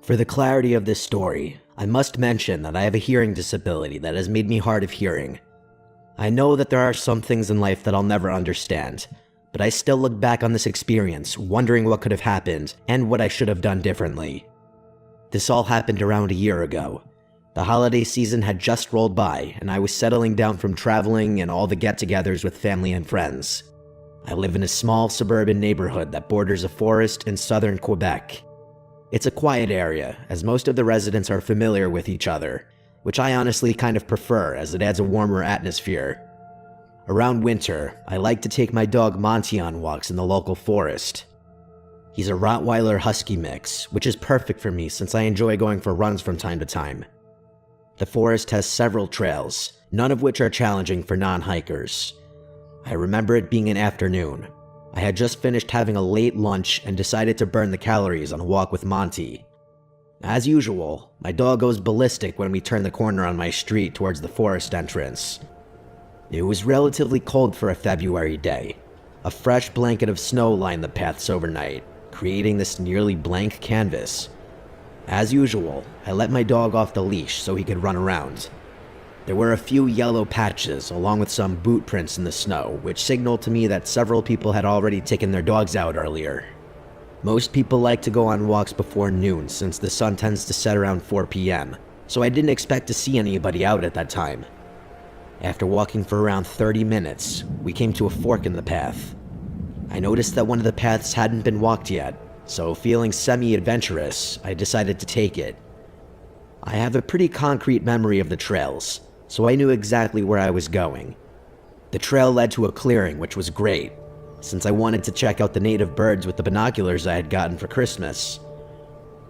For the clarity of this story, I must mention that I have a hearing disability that has made me hard of hearing. I know that there are some things in life that I'll never understand, but I still look back on this experience wondering what could have happened and what I should have done differently. This all happened around a year ago. The holiday season had just rolled by, and I was settling down from traveling and all the get-togethers with family and friends. I live in a small suburban neighborhood that borders a forest in southern Quebec. It's a quiet area, as most of the residents are familiar with each other, which I honestly kind of prefer as it adds a warmer atmosphere. Around winter, I like to take my dog Monty on walks in the local forest. He's a Rottweiler Husky mix, which is perfect for me since I enjoy going for runs from time to time. The forest has several trails, none of which are challenging for non-hikers. I remember it being an afternoon. I had just finished having a late lunch and decided to burn the calories on a walk with Monty. As usual, my dog goes ballistic when we turn the corner on my street towards the forest entrance. It was relatively cold for a February day. A fresh blanket of snow lined the paths overnight, creating this nearly blank canvas. As usual, I let my dog off the leash so he could run around. There were a few yellow patches along with some boot prints in the snow, which signaled to me that several people had already taken their dogs out earlier. Most people like to go on walks before noon since the sun tends to set around 4 p.m., so I didn't expect to see anybody out at that time. After walking for around 30 minutes, we came to a fork in the path. I noticed that one of the paths hadn't been walked yet, so feeling semi-adventurous, I decided to take it. I have a pretty concrete memory of the trails, so I knew exactly where I was going. The trail led to a clearing, which was great, since I wanted to check out the native birds with the binoculars I had gotten for Christmas.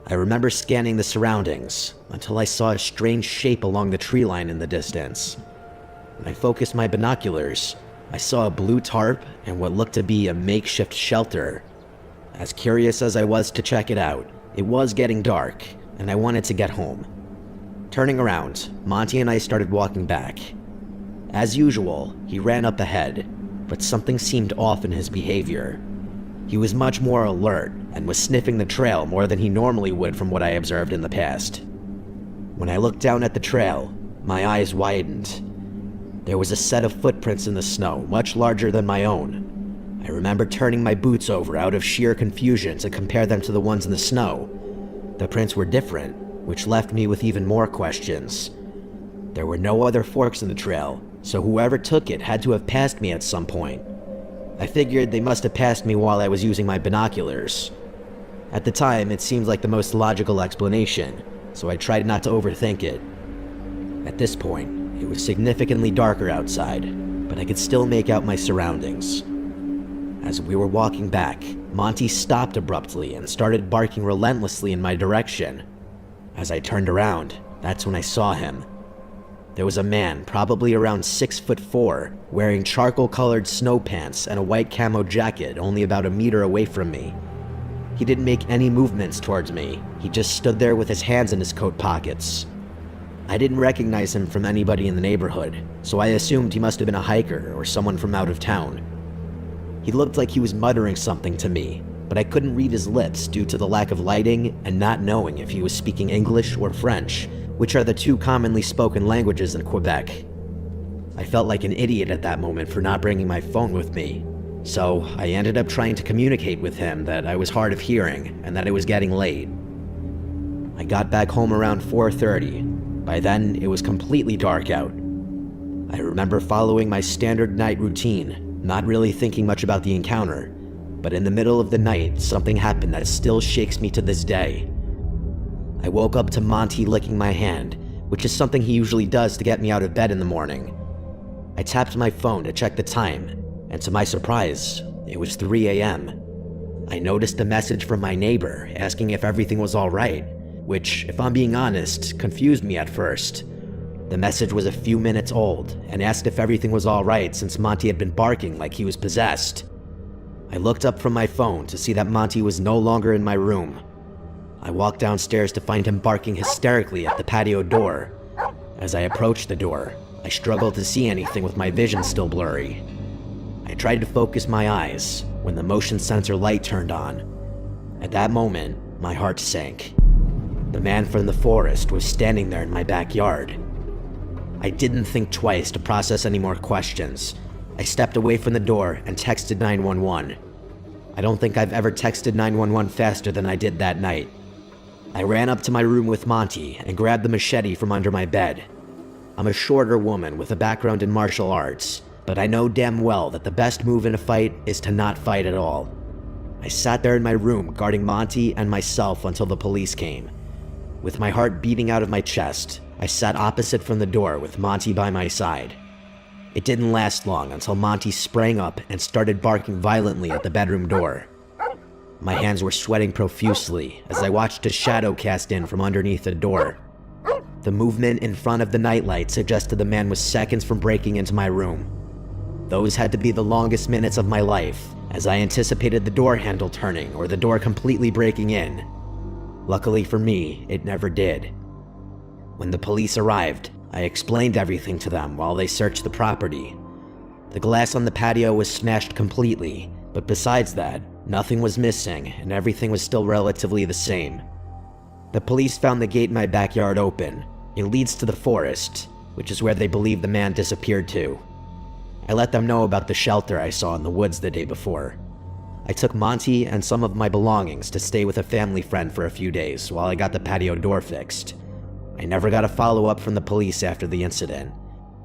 I remember scanning the surroundings until I saw a strange shape along the tree line in the distance. When I focused my binoculars, I saw a blue tarp and what looked to be a makeshift shelter. As curious as I was to check it out, it was getting dark, and I wanted to get home. Turning around, Monty and I started walking back. As usual, he ran up ahead, but something seemed off in his behavior. He was much more alert and was sniffing the trail more than he normally would from what I observed in the past. When I looked down at the trail, my eyes widened. There was a set of footprints in the snow, much larger than my own. I remember turning my boots over out of sheer confusion to compare them to the ones in the snow. The prints were different, which left me with even more questions. There were no other forks in the trail, so whoever took it had to have passed me at some point. I figured they must have passed me while I was using my binoculars. At the time, it seemed like the most logical explanation, so I tried not to overthink it. At this point, it was significantly darker outside, but I could still make out my surroundings. As we were walking back, Monty stopped abruptly and started barking relentlessly in my direction. As I turned around, that's when I saw him. There was a man, probably around 6'4", wearing charcoal-colored snow pants and a white camo jacket only about a meter away from me. He didn't make any movements towards me, he just stood there with his hands in his coat pockets. I didn't recognize him from anybody in the neighborhood, so I assumed he must have been a hiker or someone from out of town. He looked like he was muttering something to me, but I couldn't read his lips due to the lack of lighting and not knowing if he was speaking English or French, which are the two commonly spoken languages in Quebec. I felt like an idiot at that moment for not bringing my phone with me, so I ended up trying to communicate with him that I was hard of hearing and that it was getting late. I got back home around 4:30. By then, it was completely dark out. I remember following my standard night routine, not really thinking much about the encounter, but in the middle of the night, something happened that still shakes me to this day. I woke up to Monty licking my hand, which is something he usually does to get me out of bed in the morning. I tapped my phone to check the time, and to my surprise, it was 3 a.m. I noticed a message from my neighbor asking if everything was all right, which, if I'm being honest, confused me at first. The message was a few minutes old and asked if everything was all right since Monty had been barking like he was possessed. I looked up from my phone to see that Monty was no longer in my room. I walked downstairs to find him barking hysterically at the patio door. As I approached the door, I struggled to see anything with my vision still blurry. I tried to focus my eyes when the motion sensor light turned on. At that moment, my heart sank. The man from the forest was standing there in my backyard. I didn't think twice to process any more questions. I stepped away from the door and texted 911. I don't think I've ever texted 911 faster than I did that night. I ran up to my room with Monty and grabbed the machete from under my bed. I'm a shorter woman with a background in martial arts, but I know damn well that the best move in a fight is to not fight at all. I sat there in my room guarding Monty and myself until the police came. With my heart beating out of my chest, I sat opposite from the door with Monty by my side. It didn't last long until Monty sprang up and started barking violently at the bedroom door. My hands were sweating profusely as I watched a shadow cast in from underneath the door. The movement in front of the nightlight suggested the man was seconds from breaking into my room. Those had to be the longest minutes of my life, as I anticipated the door handle turning or the door completely breaking in. Luckily for me, it never did. When the police arrived, I explained everything to them while they searched the property. The glass on the patio was smashed completely, but besides that, nothing was missing and everything was still relatively the same. The police found the gate in my backyard open. It leads to the forest, which is where they believe the man disappeared to. I let them know about the shelter I saw in the woods the day before. I took Monty and some of my belongings to stay with a family friend for a few days while I got the patio door fixed. I never got a follow-up from the police after the incident,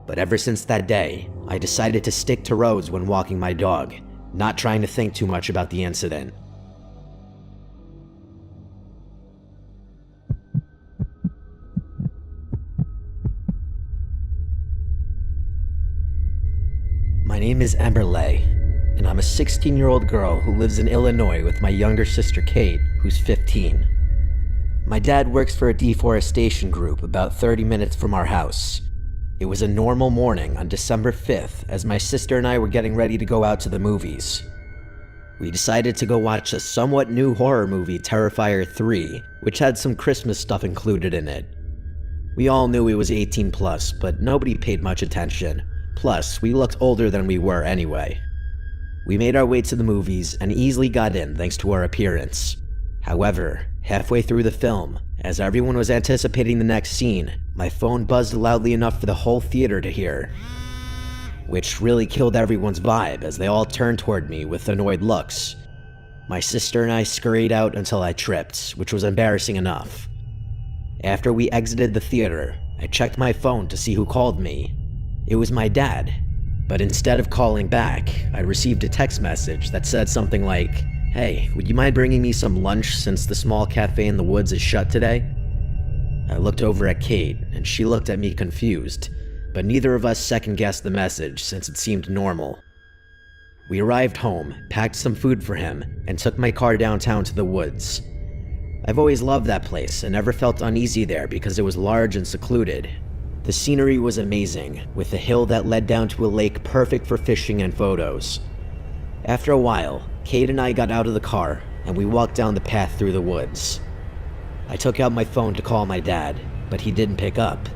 but ever since that day, I decided to stick to roads when walking my dog, not trying to think too much about the incident. My name is Emberley, and I'm a 16-year-old girl who lives in Illinois with my younger sister Kate, who's 15. My dad works for a deforestation group about 30 minutes from our house. It was a normal morning on December 5th as my sister and I were getting ready to go out to the movies. We decided to go watch a somewhat new horror movie, Terrifier 3, which had some Christmas stuff included in it. We all knew it was 18 plus, but nobody paid much attention. Plus, we looked older than we were anyway. We made our way to the movies and easily got in thanks to our appearance. However, halfway through the film, as everyone was anticipating the next scene, my phone buzzed loudly enough for the whole theater to hear, which really killed everyone's vibe as they all turned toward me with annoyed looks. My sister and I scurried out until I tripped, which was embarrassing enough. After we exited the theater, I checked my phone to see who called me. It was my dad, but instead of calling back, I received a text message that said something like, "Hey, would you mind bringing me some lunch since the small cafe in the woods is shut today?" I looked over at Kate, and she looked at me confused, but neither of us second-guessed the message since it seemed normal. We arrived home, packed some food for him, and took my car downtown to the woods. I've always loved that place and never felt uneasy there because it was large and secluded. The scenery was amazing, with a hill that led down to a lake perfect for fishing and photos. After a while, Kate and I got out of the car, and we walked down the path through the woods. I took out my phone to call my dad, but he didn't pick up.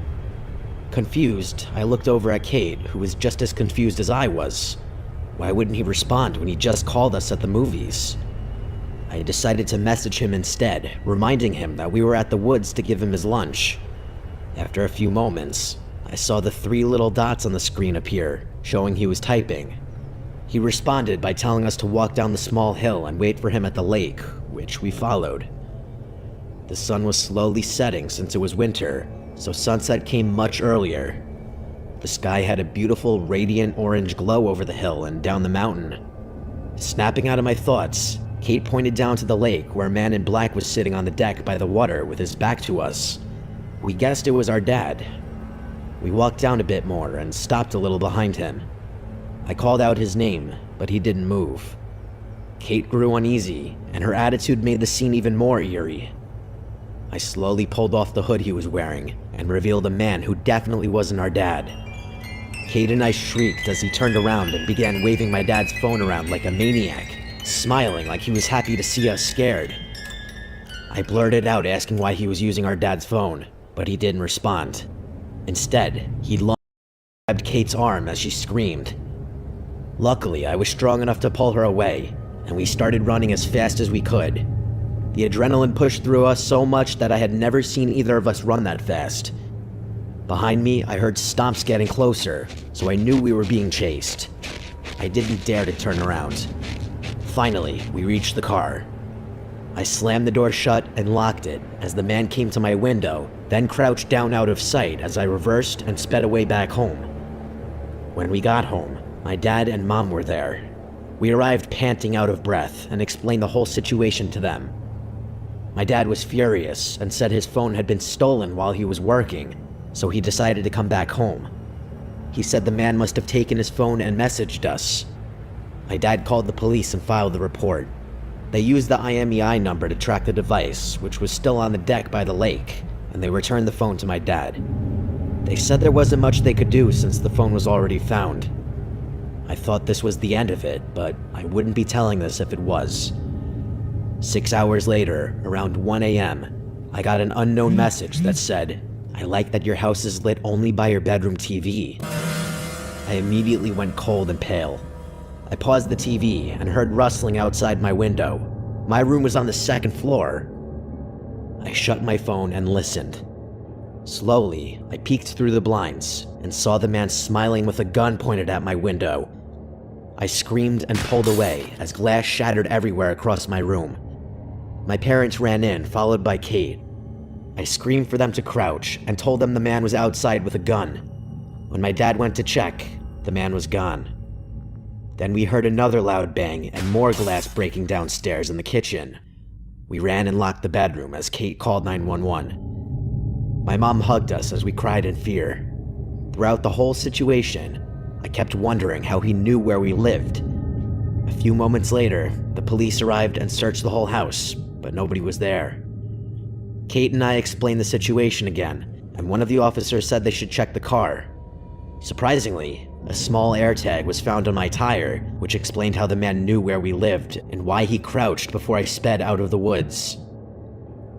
Confused, I looked over at Kate, who was just as confused as I was. Why wouldn't he respond when he just called us at the movies? I decided to message him instead, reminding him that we were at the woods to give him his lunch. After a few moments, I saw the 3 little dots on the screen appear, showing he was typing. He responded by telling us to walk down the small hill and wait for him at the lake, which we followed. The sun was slowly setting since it was winter, so sunset came much earlier. The sky had a beautiful radiant orange glow over the hill and down the mountain. Snapping out of my thoughts, Kate pointed down to the lake where a man in black was sitting on the deck by the water with his back to us. We guessed it was our dad. We walked down a bit more and stopped a little behind him. I called out his name, but he didn't move. Kate grew uneasy, and her attitude made the scene even more eerie. I slowly pulled off the hood he was wearing and revealed a man who definitely wasn't our dad. Kate and I shrieked as he turned around and began waving my dad's phone around like a maniac, smiling like he was happy to see us scared. I blurted out asking why he was using our dad's phone, but he didn't respond. Instead, he grabbed Kate's arm as she screamed. Luckily, I was strong enough to pull her away, and we started running as fast as we could. The adrenaline pushed through us so much that I had never seen either of us run that fast. Behind me, I heard stomps getting closer, so I knew we were being chased. I didn't dare to turn around. Finally, we reached the car. I slammed the door shut and locked it as the man came to my window, then crouched down out of sight as I reversed and sped away back home. When we got home, my dad and mom were there. We arrived panting out of breath and explained the whole situation to them. My dad was furious and said his phone had been stolen while he was working, so he decided to come back home. He said the man must have taken his phone and messaged us. My dad called the police and filed the report. They used the IMEI number to track the device, which was still on the deck by the lake, and they returned the phone to my dad. They said there wasn't much they could do since the phone was already found. I thought this was the end of it, but I wouldn't be telling this if it was. 6 hours later, around 1 a.m., I got an unknown message that said, "I like that your house is lit only by your bedroom TV." I immediately went cold and pale. I paused the TV and heard rustling outside my window. My room was on the second floor. I shut my phone and listened. Slowly, I peeked through the blinds and saw the man smiling with a gun pointed at my window. I screamed and pulled away as glass shattered everywhere across my room. My parents ran in, followed by Kate. I screamed for them to crouch and told them the man was outside with a gun. When my dad went to check, the man was gone. Then we heard another loud bang and more glass breaking downstairs in the kitchen. We ran and locked the bedroom as Kate called 911. My mom hugged us as we cried in fear. Throughout the whole situation, I kept wondering how he knew where we lived. A few moments later, the police arrived and searched the whole house, but nobody was there. Kate and I explained the situation again, and one of the officers said they should check the car. Surprisingly, a small AirTag was found on my tire, which explained how the man knew where we lived and why he crouched before I sped out of the woods.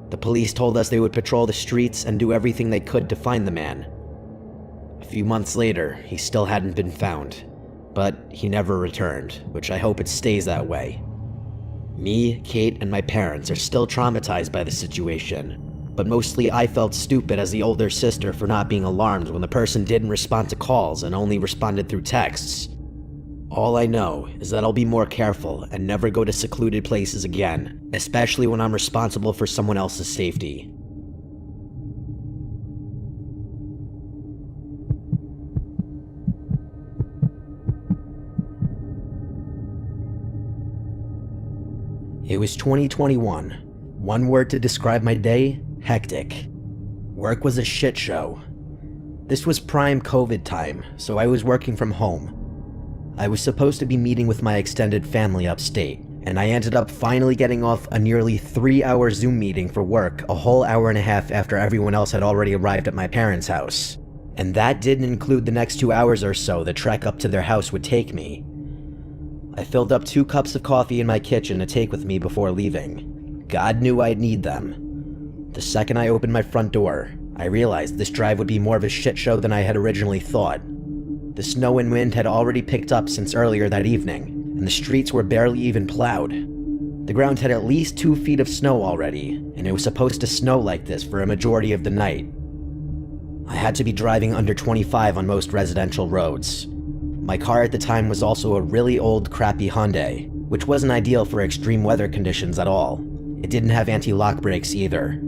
The police told us they would patrol the streets and do everything they could to find the man. A few months later, he still hadn't been found, but he never returned, which I hope it stays that way. Me, Kate, and my parents are still traumatized by the situation, but mostly I felt stupid as the older sister for not being alarmed when the person didn't respond to calls and only responded through texts. All I know is that I'll be more careful and never go to secluded places again, especially when I'm responsible for someone else's safety. It was 2021. One word to describe my day: hectic. Work was a shit show. This was prime COVID time, so I was working from home. I was supposed to be meeting with my extended family upstate, and I ended up finally getting off a nearly 3-hour Zoom meeting for work a whole hour and a half after everyone else had already arrived at my parents' house. And that didn't include the next 2 hours or so the trek up to their house would take me. I filled up 2 cups of coffee in my kitchen to take with me before leaving. God knew I'd need them. The second I opened my front door, I realized this drive would be more of a shit show than I had originally thought. The snow and wind had already picked up since earlier that evening, and the streets were barely even plowed. The ground had at least 2 feet of snow already, and it was supposed to snow like this for a majority of the night. I had to be driving under 25 on most residential roads. My car at the time was also a really old, crappy Hyundai, which wasn't ideal for extreme weather conditions at all. It didn't have anti-lock brakes either.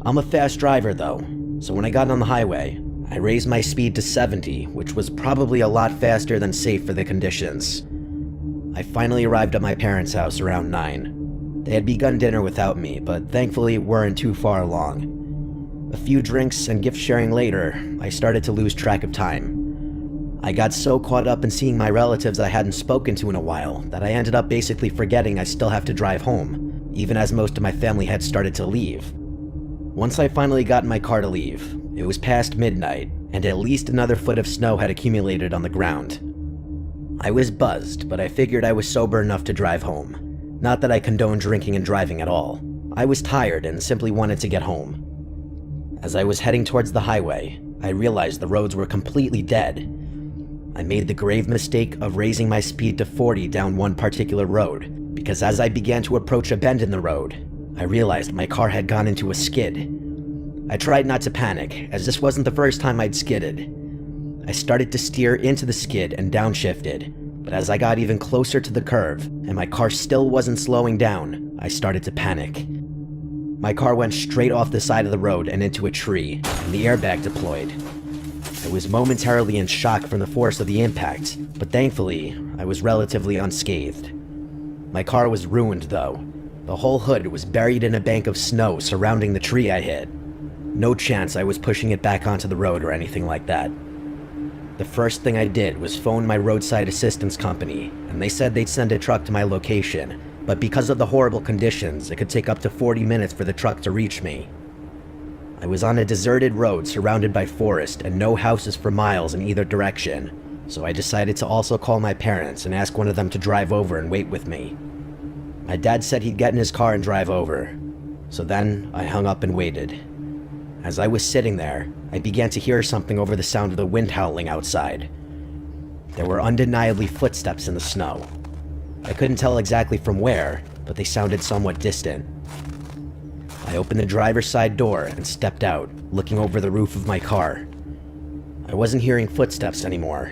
I'm a fast driver though, so when I got on the highway, I raised my speed to 70, which was probably a lot faster than safe for the conditions. I finally arrived at my parents' house around 9. They had begun dinner without me, but thankfully weren't too far along. A few drinks and gift sharing later, I started to lose track of time. I got so caught up in seeing my relatives I hadn't spoken to in a while that I ended up basically forgetting I still have to drive home, even as most of my family had started to leave. Once I finally got in my car to leave, it was past midnight, and at least another foot of snow had accumulated on the ground. I was buzzed, but I figured I was sober enough to drive home. Not that I condone drinking and driving at all. I was tired and simply wanted to get home. As I was heading towards the highway, I realized the roads were completely dead. I made the grave mistake of raising my speed to 40 down one particular road, because as I began to approach a bend in the road, I realized my car had gone into a skid. I tried not to panic, as this wasn't the first time I'd skidded. I started to steer into the skid and downshifted, but as I got even closer to the curve, and my car still wasn't slowing down, I started to panic. My car went straight off the side of the road and into a tree, and the airbag deployed. I was momentarily in shock from the force of the impact, but thankfully, I was relatively unscathed. My car was ruined though. The whole hood was buried in a bank of snow surrounding the tree I hit. No chance I was pushing it back onto the road or anything like that. The first thing I did was phone my roadside assistance company, and they said they'd send a truck to my location, but because of the horrible conditions, it could take up to 40 minutes for the truck to reach me. I was on a deserted road surrounded by forest and no houses for miles in either direction, so I decided to also call my parents and ask one of them to drive over and wait with me. My dad said he'd get in his car and drive over, so then I hung up and waited. As I was sitting there, I began to hear something over the sound of the wind howling outside. There were undeniably footsteps in the snow. I couldn't tell exactly from where, but they sounded somewhat distant. I opened the driver's side door and stepped out, looking over the roof of my car. I wasn't hearing footsteps anymore.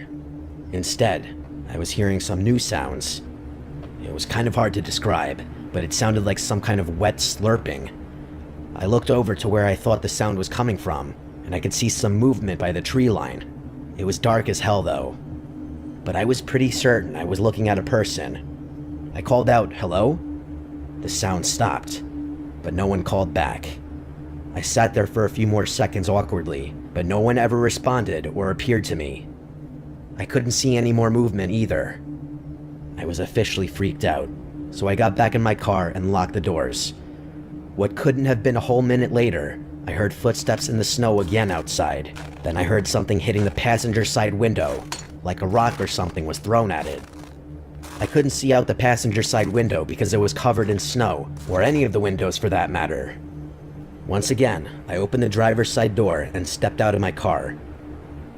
Instead, I was hearing some new sounds. It was kind of hard to describe, but it sounded like some kind of wet slurping. I looked over to where I thought the sound was coming from, and I could see some movement by the tree line. It was dark as hell though, but I was pretty certain I was looking at a person. I called out, "Hello?" The sound stopped, but no one called back. I sat there for a few more seconds awkwardly, but no one ever responded or appeared to me. I couldn't see any more movement either. I was officially freaked out, so I got back in my car and locked the doors. What couldn't have been a whole minute later, I heard footsteps in the snow again outside. Then I heard something hitting the passenger side window, like a rock or something was thrown at it. I couldn't see out the passenger side window because it was covered in snow, or any of the windows for that matter. Once again, I opened the driver's side door and stepped out of my car.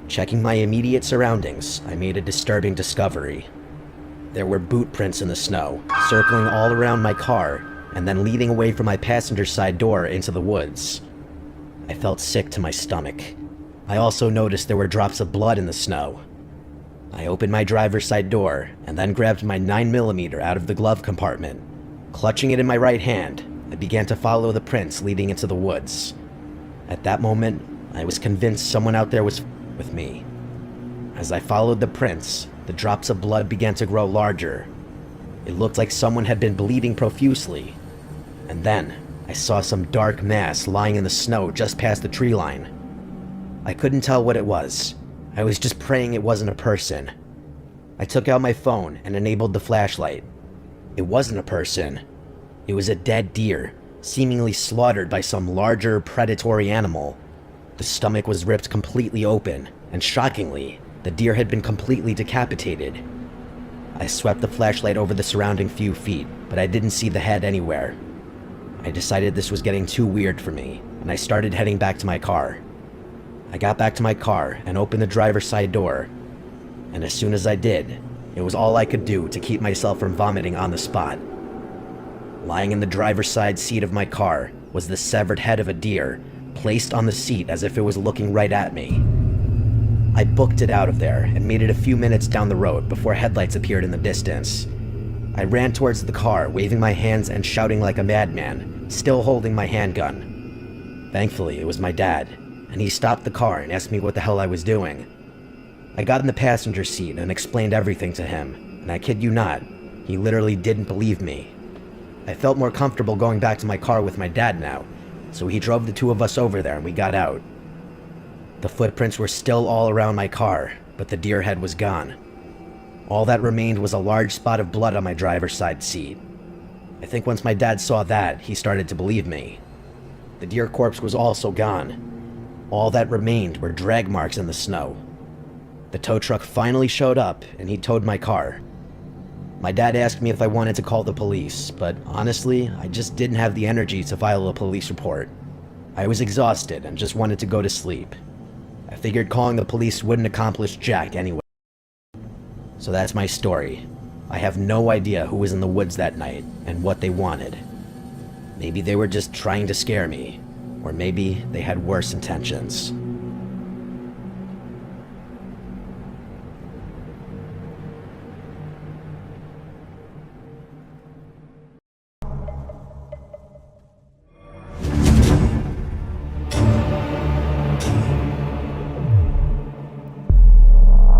Checking my immediate surroundings, I made a disturbing discovery. There were boot prints in the snow, circling all around my car, and then leading away from my passenger side door into the woods. I felt sick to my stomach. I also noticed there were drops of blood in the snow. I opened my driver's side door and then grabbed my 9mm out of the glove compartment. Clutching it in my right hand, I began to follow the prints leading into the woods. At that moment, I was convinced someone out there was with me. As I followed the prints, the drops of blood began to grow larger. It looked like someone had been bleeding profusely. And then, I saw some dark mass lying in the snow just past the tree line. I couldn't tell what it was. I was just praying it wasn't a person. I took out my phone and enabled the flashlight. It wasn't a person. It was a dead deer, seemingly slaughtered by some larger, predatory animal. The stomach was ripped completely open, and shockingly, the deer had been completely decapitated. I swept the flashlight over the surrounding few feet, but I didn't see the head anywhere. I decided this was getting too weird for me, and I started heading back to my car. I got back to my car and opened the driver's side door, and as soon as I did, it was all I could do to keep myself from vomiting on the spot. Lying in the driver's side seat of my car was the severed head of a deer, placed on the seat as if it was looking right at me. I booked it out of there and made it a few minutes down the road before headlights appeared in the distance. I ran towards the car, waving my hands and shouting like a madman, still holding my handgun. Thankfully, it was my dad, and he stopped the car and asked me what the hell I was doing. I got in the passenger seat and explained everything to him, and I kid you not, he literally didn't believe me. I felt more comfortable going back to my car with my dad now, so he drove the two of us over there and we got out. The footprints were still all around my car, but the deer head was gone. All that remained was a large spot of blood on my driver's side seat. I think once my dad saw that, he started to believe me. The deer corpse was also gone. All that remained were drag marks in the snow. The tow truck finally showed up, and he towed my car. My dad asked me if I wanted to call the police, but honestly, I just didn't have the energy to file a police report. I was exhausted and just wanted to go to sleep. I figured calling the police wouldn't accomplish jack anyway. So that's my story. I have no idea who was in the woods that night and what they wanted. Maybe they were just trying to scare me, or maybe they had worse intentions.